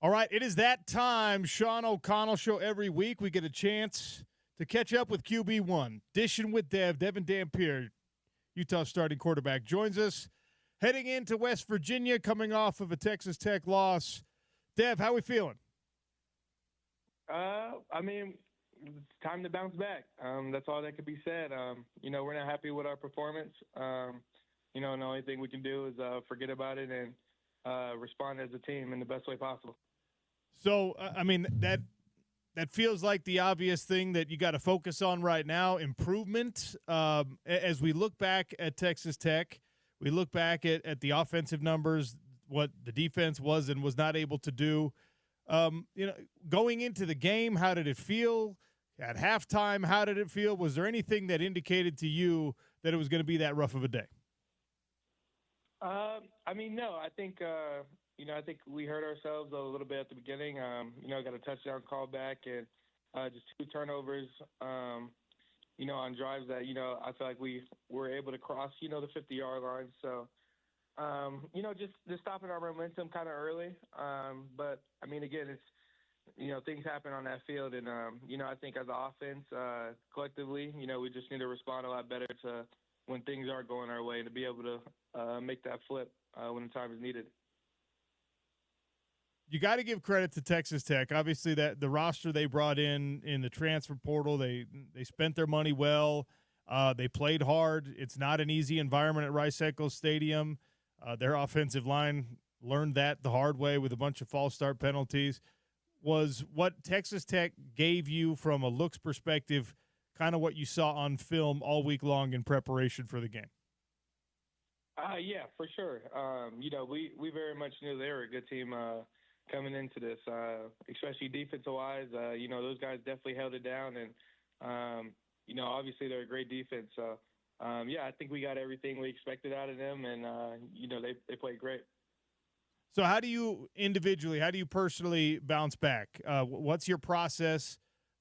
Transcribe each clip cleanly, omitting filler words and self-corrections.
All right, it is that time. Sean O'Connell Show every week. We get a chance to catch up with QB1. Dishin with Devon Dampier, Utah starting quarterback, joins us heading into West Virginia, coming off of a Texas Tech loss. Dev, how we feeling? It's time to bounce back. That's all that could be said. We're not happy with our performance. And the only thing we can do is forget about it and respond as a team in the best way possible. So, that feels like the obvious thing that you got to focus on right now, improvement. As we look back at Texas Tech, we look back at the offensive numbers, what the defense was and was not able to do. Going into the game, how did it feel? At halftime, how did it feel? Was there anything that indicated to you that it was going to be that rough of a day? No. I think we hurt ourselves a little bit at the beginning. Got a touchdown call back and just 2 turnovers, on drives that, I feel like we were able to cross, the 50-yard line. So, just stopping our momentum kind of early. But, again, it's, things happen on that field. And, I think as an offense, collectively, we just need to respond a lot better to when things aren't going our way and to be able to make that flip when the time is needed. You got to give credit to Texas Tech. Obviously, that the roster they brought in the transfer portal, they spent their money well. They played hard. It's not an easy environment at Rice-Eccles Stadium. Their offensive line learned that the hard way with a bunch of false start penalties. Was what Texas Tech gave you from a looks perspective kind of what you saw on film all week long in preparation for the game? Yeah, for sure. We very much knew they were a good team coming into this, especially defensive-wise. Those guys definitely held it down, and, obviously they're a great defense. So, I think we got everything we expected out of them, and, they played great. So how do you personally bounce back? What's your process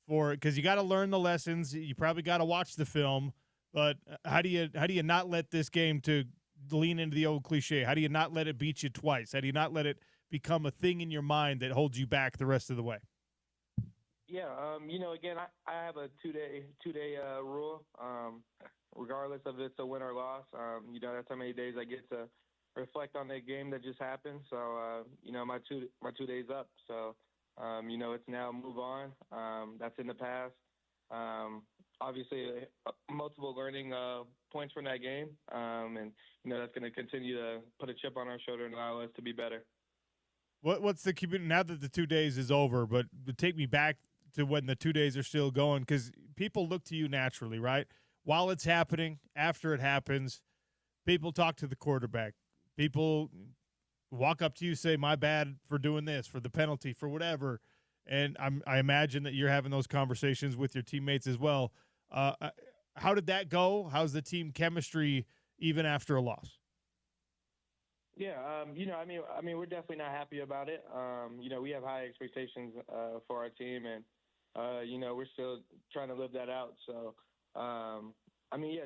for it? Because you got to learn the lessons. You probably got to watch the film, but how do you not let this game, to lean into the old cliche, how do you not let it beat you twice? How do you not let it become a thing in your mind that holds you back the rest of the way? Yeah, again, I have a two-day rule, regardless of it's a win or loss. That's how many days I get to reflect on that game that just happened. So, my two days up. So, it's now move on. That's in the past. Obviously, multiple learning points from that game, and that's going to continue to put a chip on our shoulder and allow us to be better. What's the community now that the 2 days is over? But take me back to when the 2 days are still going, because people look to you naturally, right? While it's happening, after it happens, people talk to the quarterback. People walk up to you, say, "My bad for doing this, for the penalty, for whatever." And I imagine that you're having those conversations with your teammates as well. How did that go? How's the team chemistry even after a loss? Yeah, we're definitely not happy about it. We have high expectations for our team, and we're still trying to live that out. So,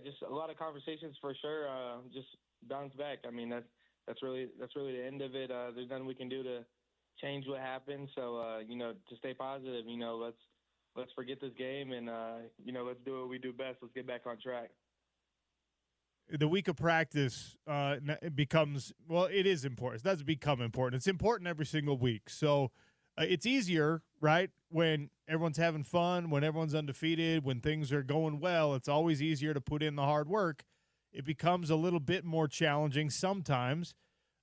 just a lot of conversations for sure. Just bounce back. That's really the end of it. There's nothing we can do to change what happened. So, to stay positive. Let's forget this game and let's do what we do best. Let's get back on track. The week of practice becomes, well, it is important. It does become important. It's important every single week. So it's easier, right, when everyone's having fun, when everyone's undefeated, when things are going well. It's always easier to put in the hard work. It becomes a little bit more challenging sometimes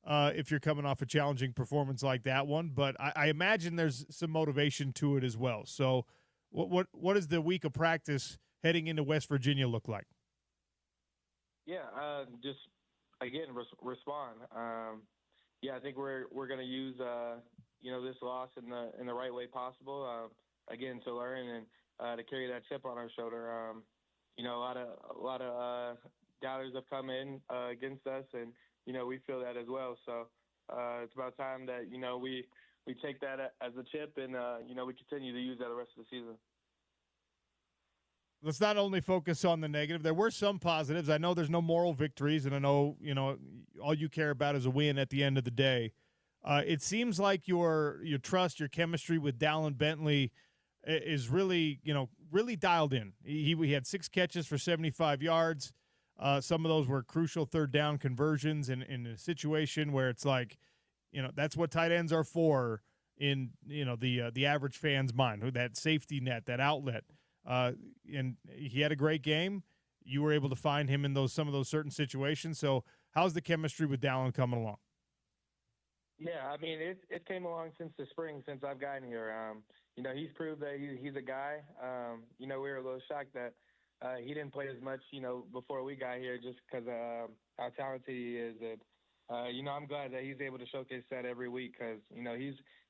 if you're coming off a challenging performance like that one. But I imagine there's some motivation to it as well. So what does the week of practice heading into West Virginia look like? Yeah, just again respond. I think we're going to use this loss in the right way possible. Again, to learn and to carry that chip on our shoulder. A lot of doubters have come in against us, and we feel that as well. So it's about time that we take that as a chip, and we continue to use that the rest of the season. Let's not only focus on the negative. There were some positives. I know there's no moral victories, and I know, all you care about is a win at the end of the day. It seems like your your chemistry with Dallin Bentley is really, really dialed in. He had 6 catches for 75 yards. Some of those were crucial third down conversions in a situation where it's like, that's what tight ends are for in, the average fan's mind, that safety net, that outlet. And he had a great game. You were able to find him in some of those certain situations. So how's the chemistry with Dallin coming along? Yeah, I mean, it came along since the spring, since I've gotten here. He's proved that he's a guy. We were a little shocked that he didn't play as much, before we got here, just because how talented he is. And I'm glad that he's able to showcase that every week because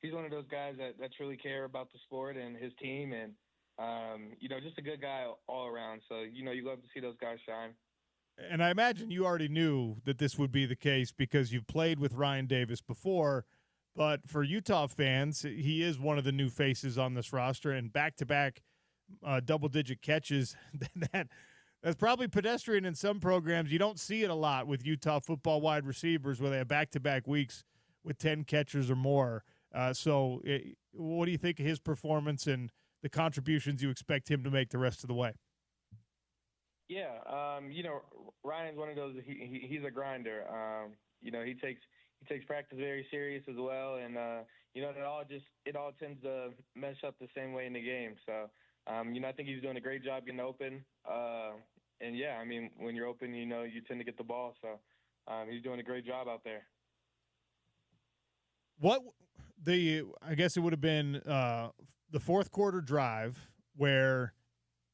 he's one of those guys that truly care about the sport and his team, and just a good guy all around. So you love to see those guys shine. And I imagine you already knew that this would be the case because you've played with Ryan Davis before. But for Utah fans, he is one of the new faces on this roster, and back-to-back double-digit catches. That's probably pedestrian in some programs. You don't see it a lot with Utah football wide receivers where they have back-to-back weeks with 10 catches or more. What do you think of his performance and the contributions you expect him to make the rest of the way? Yeah, Ryan's one of those. He's a grinder. He takes practice very serious as well, and it all tends to mesh up the same way in the game. So, I think he's doing a great job getting open. And yeah, I mean, when you're open, you tend to get the ball. So, he's doing a great job out there. I guess it would have been the fourth quarter drive where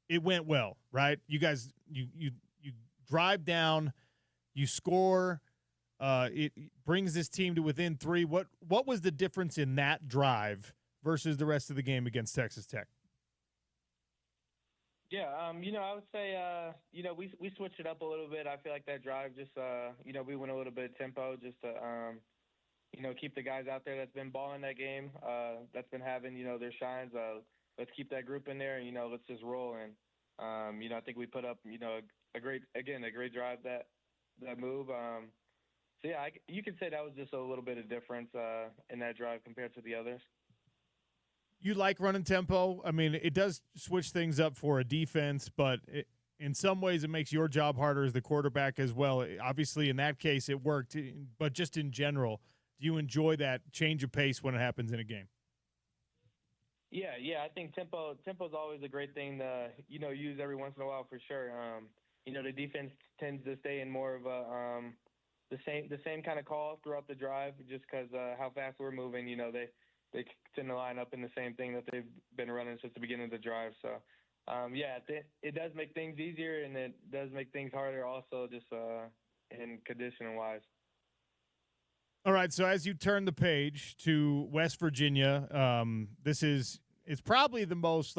it went well, right? You guys, you drive down, you score. It brings this team to within 3. What was the difference in that drive versus the rest of the game against Texas Tech? Yeah, I would say, we switched it up a little bit. I feel like that drive just, we went a little bit tempo just to, keep the guys out there that's been balling that game, that's been having, their shines. Let's keep that group in there and, let's just roll. And, I think we put up, a great drive that move. So, yeah, you could say that was just a little bit of difference in that drive compared to the others. You like running tempo. I mean, it does switch things up for a defense, but in some ways it makes your job harder as the quarterback as well. Obviously, in that case, it worked. But just in general, do you enjoy that change of pace when it happens in a game? Yeah. I think tempo is always a great thing to, use every once in a while for sure. The defense tends to stay in more of a the same kind of call throughout the drive just because how fast we're moving. They tend to line up in the same thing that they've been running since the beginning of the drive. So, it does make things easier, and it does make things harder also just in conditioning-wise. All right, so as you turn the page to West Virginia, it's probably the most,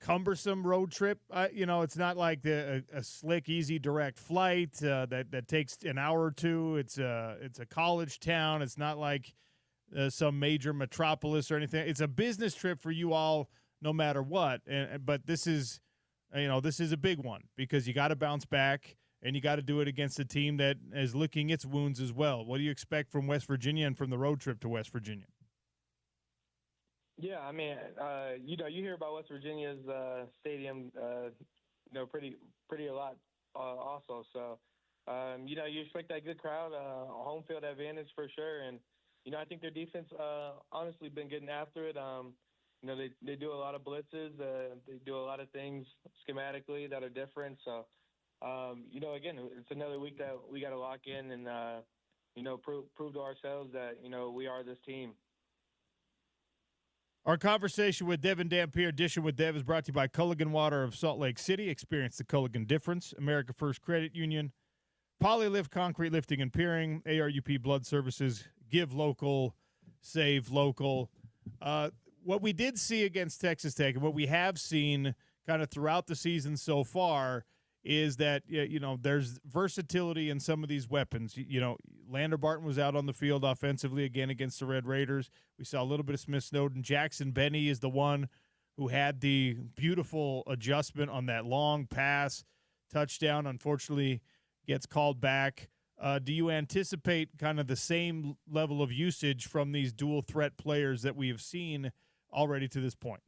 cumbersome road trip. It's not like a slick, easy, direct flight that takes an hour or two. It's a college town. It's not like some major metropolis or anything. It's a business trip for you all, no matter what. But this is a big one because you got to bounce back and you got to do it against a team that is licking its wounds as well. What do you expect from West Virginia and from the road trip to West Virginia? Yeah, I mean, you hear about West Virginia's stadium, pretty a lot also. So, you expect that good crowd, home field advantage for sure. And, I think their defense, honestly, been getting after it. They do a lot of blitzes. They do a lot of things schematically that are different. So, again, it's another week that we got to lock in and, prove to ourselves that, we are this team. Our conversation with Devon Dampier, Dishin with Dev, is brought to you by Culligan Water of Salt Lake City. Experience the Culligan difference. America First Credit Union, Polylift Concrete Lifting and Piering, ARUP Blood Services, Give Local, Save Local. What we did see against Texas Tech and what we have seen kind of throughout the season so far is that, there's versatility in some of these weapons. Lander Barton was out on the field offensively again against the Red Raiders. We saw a little bit of Smith Snowden. Jackson Benny is the one who had the beautiful adjustment on that long pass touchdown. Unfortunately, gets called back. Do you anticipate kind of the same level of usage from these dual threat players that we have seen already to this point?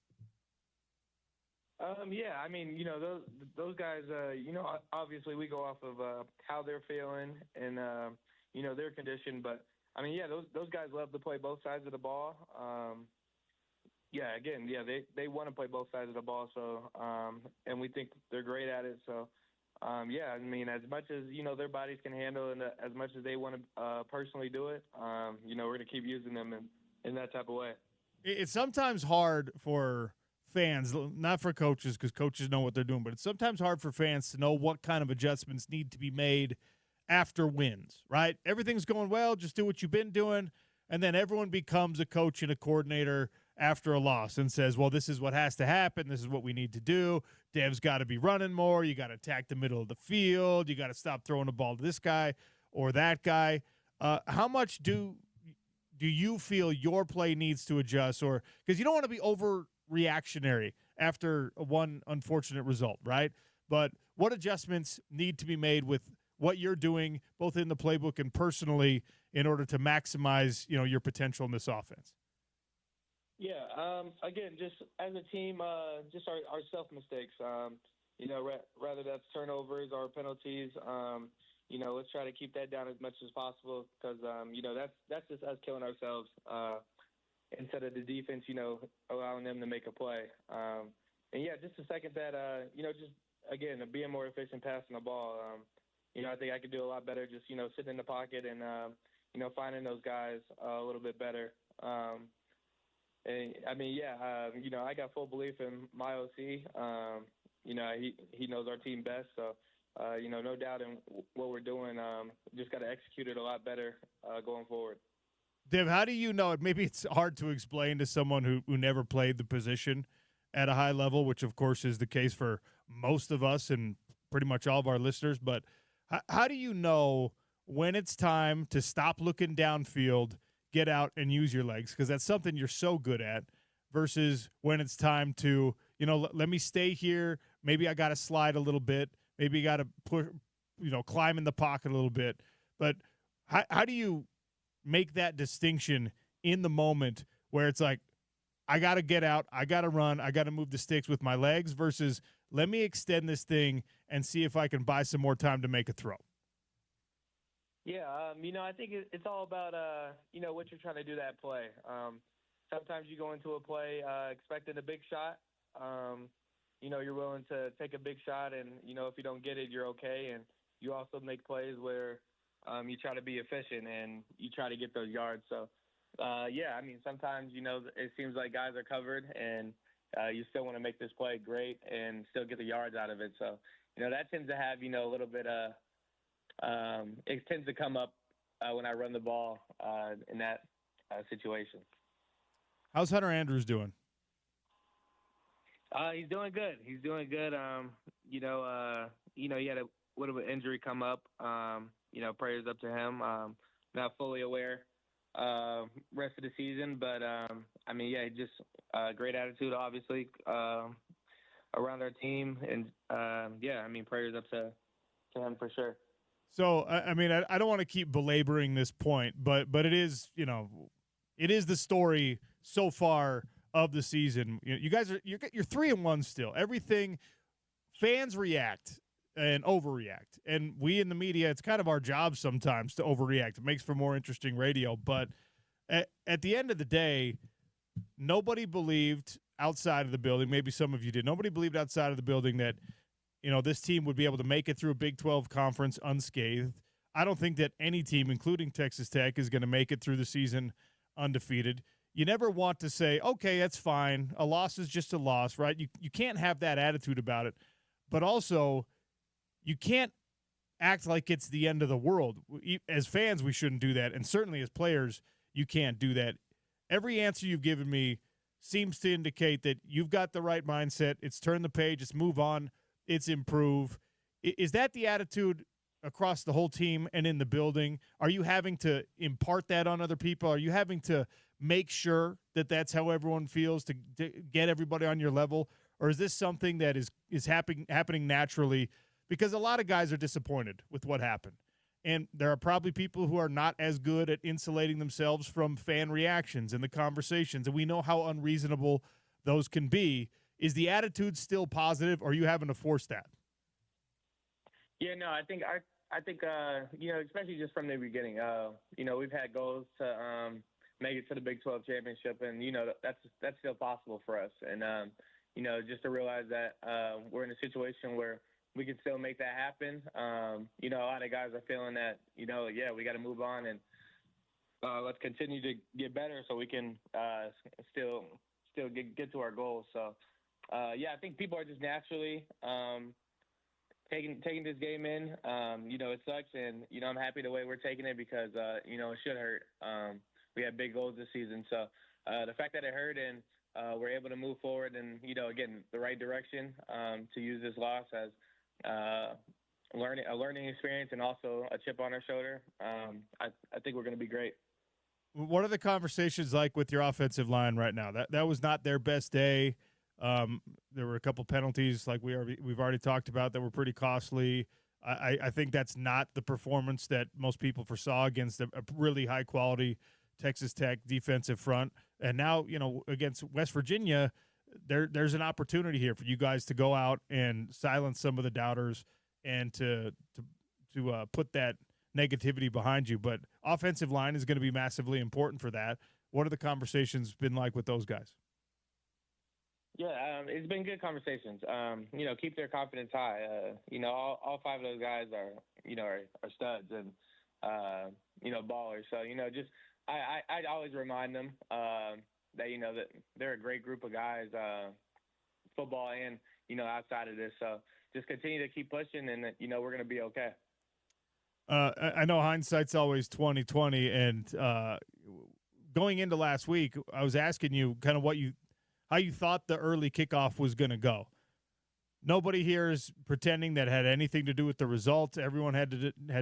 Yeah, I mean, those guys, obviously we go off of how they're feeling and their condition, but I mean, yeah, those guys love to play both sides of the ball. They want to play both sides of the ball, so and we think they're great at it. So, I mean, as much as their bodies can handle, and as much as they want to personally do it, we're going to keep using them in that type of way. It's sometimes hard for fans, not for coaches, because coaches know what they're doing, but it's sometimes hard for fans to know what kind of adjustments need to be made after wins, right? Everything's going well, just do what you've been doing, and then everyone becomes a coach and a coordinator after a loss and says, well, this is what has to happen, this is what we need to do. Dev's got to be running more, you got to attack the middle of the field, you got to stop throwing the ball to this guy or that guy. How much do you feel your play needs to adjust? Or because you don't want to be overreactionary after one unfortunate result, right? But what adjustments need to be made with what you're doing, both in the playbook and personally, in order to maximize, your potential in this offense? Yeah. Again, just as a team, just our self mistakes. Rather that's turnovers or penalties. Let's try to keep that down as much as possible because that's just us killing ourselves instead of the defense, allowing them to make a play. Just to second that, just again being more efficient passing the ball. I think I could do a lot better just sitting in the pocket and finding those guys a little bit better. I got full belief in my OC. He knows our team best, so no doubt in what we're doing. Just got to execute it a lot better going forward. Dev, how do you know it? Maybe it's hard to explain to someone who never played the position at a high level, which of course is the case for most of us and pretty much all of our listeners. But how do you know when it's time to stop looking downfield, get out and use your legs? Because that's something you're so good at, versus when it's time to, let me stay here. Maybe I got to slide a little bit. Maybe you got to push, climb in the pocket a little bit. But how do you make that distinction in the moment where it's like, I got to get out, I got to run, I got to move the sticks with my legs, versus let me extend this thing and see if I can buy some more time to make a throw? Yeah, I think it's all about, what you're trying to do that play. Sometimes you go into a play expecting a big shot. You're willing to take a big shot, and, if you don't get it, you're okay. And you also make plays where you try to be efficient and you try to get those yards. So, sometimes, it seems like guys are covered and you still want to make this play great and still get the yards out of it. So, that tends to have, a little bit of it tends to come up when I run the ball in that situation. How's Hunter Andrews doing? He's doing good. He had a little bit of injury come up. Prayers up to him. Not fully aware rest of the season, but just great attitude, obviously, around our team, and prayers up to him for sure. So, I don't want to keep belaboring this point, but it is, it is the story so far of the season. You guys you're 3-1 still. Everything, fans react and overreact, and we in the media, it's kind of our job sometimes to overreact. It makes for more interesting radio, but at the end of the day, nobody believed outside of the building. Maybe some of you did. Nobody believed outside of the building that this team would be able to make it through a Big 12 conference unscathed. I don't think that any team, including Texas Tech, is going to make it through the season undefeated. You never want to say, okay, that's fine. A loss is just a loss, right? You can't have that attitude about it. But also, you can't act like it's the end of the world. As fans, we shouldn't do that. And certainly as players, you can't do that. Every answer you've given me seems to indicate that you've got the right mindset. It's turn the page. It's move on. It's improve. Is that the attitude across the whole team and in the building? Are you having to impart that on other people? Are you having to make sure that that's how everyone feels to get everybody on your level? Or is this something that is happening naturally? Because a lot of guys are disappointed with what happened. And there are probably people who are not as good at insulating themselves from fan reactions and the conversations. And we know how unreasonable those can be. Is the attitude still positive, or are you having to force that? Yeah, no, I think especially just from the beginning, we've had goals to make it to the Big 12 championship, and that's still possible for us. And just to realize that we're in a situation where we can still make that happen. A lot of guys are feeling that we got to move on and let's continue to get better so we can still get to our goals. So I think people are just naturally taking this game in. It sucks, and I'm happy the way we're taking it because it should hurt. We had big goals this season, so the fact that it hurt and we're able to move forward and again the right direction to use this loss as a learning experience and also a chip on our shoulder. I think we're going to be great. What are the conversations like with your offensive line right now? That was not their best day. There were a couple penalties like we've already talked about that were pretty costly. I think that's not the performance that most people foresaw against a really high quality Texas Tech defensive front. And now, against West Virginia, there's an opportunity here for you guys to go out and silence some of the doubters and to put that negativity behind you. But offensive line is going to be massively important for that. What are the conversations been like with those guys? Yeah, it's been good conversations. Keep their confidence high. All five of those guys are studs and ballers. So I always remind them that that they're a great group of guys, football and outside of this. So just continue to keep pushing, and we're going to be okay. I know hindsight's always 20/20, and going into last week, I was asking you kind of how you thought the early kickoff was going to go. Nobody here is pretending that had anything to do with the result. Everyone had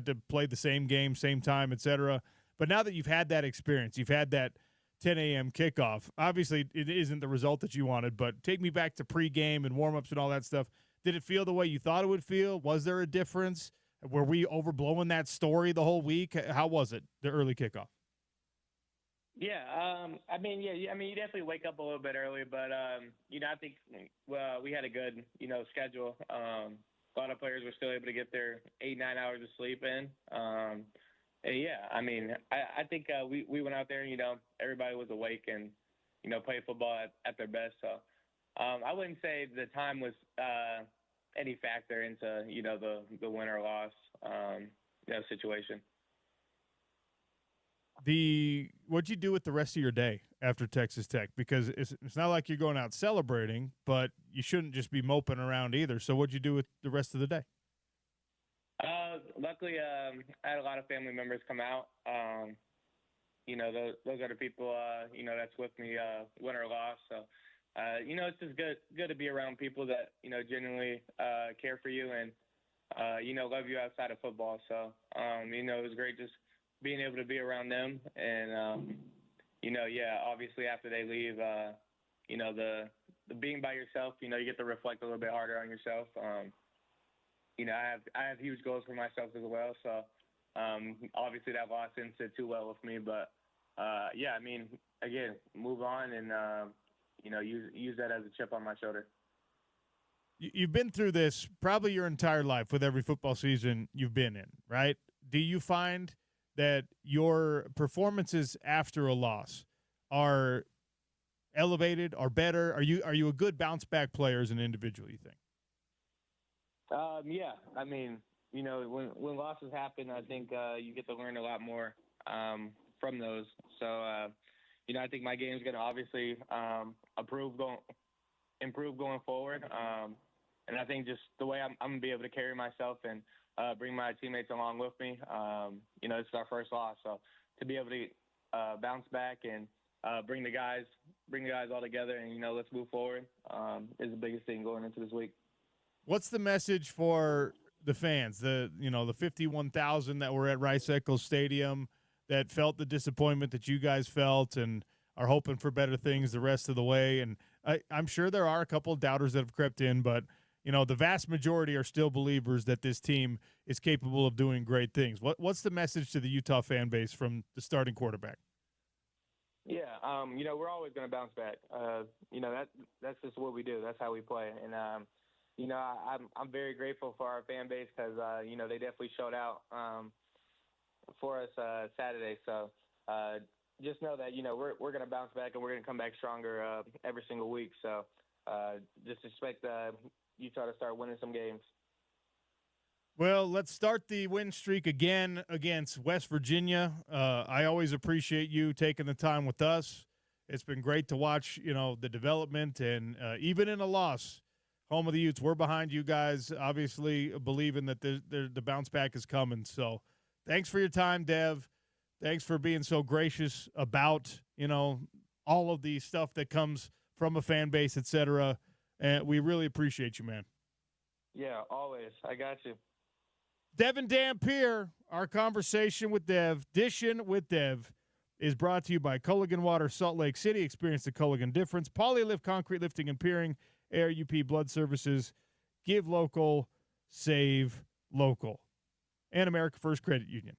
to play the same game, same time, etc. But now that you've had that experience, you've had that 10 a.m. kickoff. Obviously, it isn't the result that you wanted, but take me back to pregame and warm-ups and all that stuff. Did it feel the way you thought it would feel? Was there a difference? Were we overblowing that story the whole week? How was it, the early kickoff? Yeah, you definitely wake up a little bit early, but I think we had a good schedule. A lot of players were still able to get their 8-9 hours of sleep in. I think we went out there. Everybody was awake and played football at their best. So I wouldn't say the time was any factor into the win or loss situation. What'd you do with the rest of your day after Texas Tech? Because it's not like you're going out celebrating, but you shouldn't just be moping around either. So what'd you do with the rest of the day? Luckily, I had a lot of family members come out. Those are the people, that's with me, win or loss. So, it's just good to be around people that, genuinely care for you and, love you outside of football. So, it was great just being able to be around them. And, obviously after they leave, the being by yourself, you get to reflect a little bit harder on yourself. I have huge goals for myself as well. So, obviously that loss didn't sit too well with me, but, again, move on and, use that as a chip on my shoulder. You've been through this probably your entire life with every football season you've been in, right? Do you find that your performances after a loss are elevated, are better? Are you a good bounce back player as an individual, you think? When losses happen, I think you get to learn a lot more from those. So, I think my game is going to obviously improve going forward. And I think just the way I'm going to be able to carry myself and bring my teammates along with me, this is our first loss. So to be able to bounce back and bring the guys all together and, let's move forward is the biggest thing going into this week. What's the message for the fans, the 51,000 that were at Rice-Eccles Stadium that felt the disappointment that you guys felt and are hoping for better things the rest of the way? And I'm sure there are a couple of doubters that have crept in, but the vast majority are still believers that this team is capable of doing great things. What's the message to the Utah fan base from the starting quarterback? Yeah, we're always going to bounce back. That's just what we do. That's how we play. And I'm very grateful for our fan base because they definitely showed out for us Saturday. So just know that we're going to bounce back and we're going to come back stronger every single week. So just expect Utah to start winning some games. Well, let's start the win streak again against West Virginia. I always appreciate you taking the time with us. It's been great to watch, the development, and even in a loss, home of the Utes, we're behind you guys, obviously believing that the bounce back is coming. So thanks for your time, Dev. Thanks for being so gracious about, all of the stuff that comes from a fan base, et cetera. And we really appreciate you, man. Yeah, always. I got you. Devon Dampier, our conversation with Dev, Dishin with Dev, is brought to you by Culligan Water, Salt Lake City. Experience the Culligan difference. Polylift Concrete Lifting and Piering, Air UP Blood Services. Give local, save local. And America First Credit Union.